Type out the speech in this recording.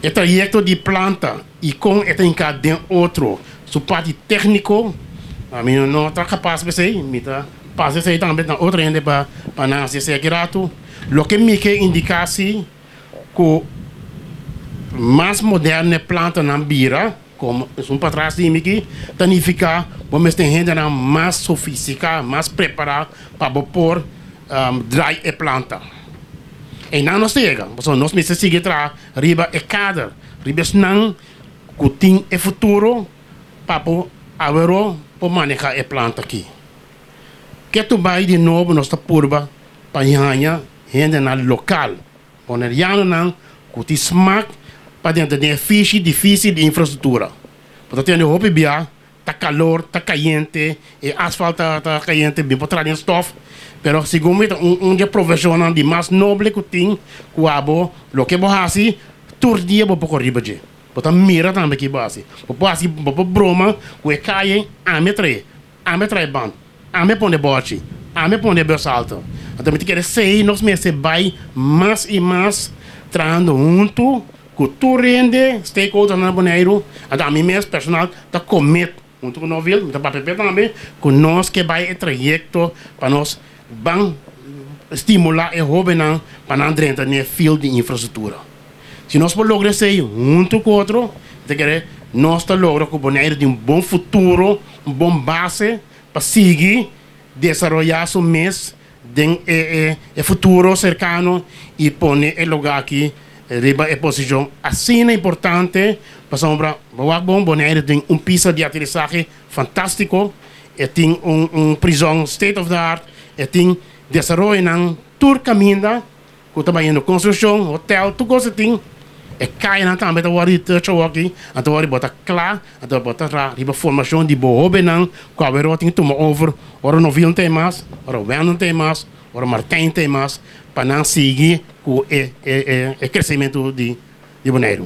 o trajecto de planta e com é tem cá dentro outro, su parte técnico, a mim não está capaz de ser, me tá passa aí também na outra ende para nascer esse grato, lo que me quer indicar se que mais moderna planta na bira, como para trás de mim aqui, significa vamos ter gente mais sofisticada, mais preparada para pôr dry a planta. E não nos chega, nós precisamos seguir para riba e cada, riba não que tem o futuro para haver para manejar a planta aqui. Que tu vai de novo nossa purba para ganhar gente na local, onde já não que te smack para dentro de difícil de infraestrutura. Portanto, tem o hobby bia, tá calor, tá caliente, e asfalto tá caliente, bem para trás stof. Pero segundo dia profissional de mais nobre que tem, que abo, lo que vou fazer, todo dia vou por riba de. Portanto, mira também que base. Vou fazer broma, que cai a me trai band, a me põe bote, a me põe bersalto. Então, me quer sei, nós me se vai mais e mais trando junto, que tu rende, stakeholder na boneiro, a mim mesmo personal, tá comet, junto com nós, tá papel também, que nós que vai o trajeto para nós bang estimular e jovem para não entrar no field de infraestrutura. Se nós podemos lograr isso junto com outro, nós logramos que o Bonaire tem bom futuro, bom base para seguir desenvolver seu mês de futuro cercano e pôr o lugar aqui riba a posição assim é importante para sombra o Bonaire tem piso de aterrissagem fantástico e tem prisão state of the art e tem desenvolvimento ng tour caminda que também no construção hotel tudo coisa tem e cai na também da wari touch aqui então wari bota claro então bota riba formação de boa benang que a ver tem toma over ora não viu tem mais ora não tem mais ora Martin tem mais para não seguir com o crescimento de Bonaire.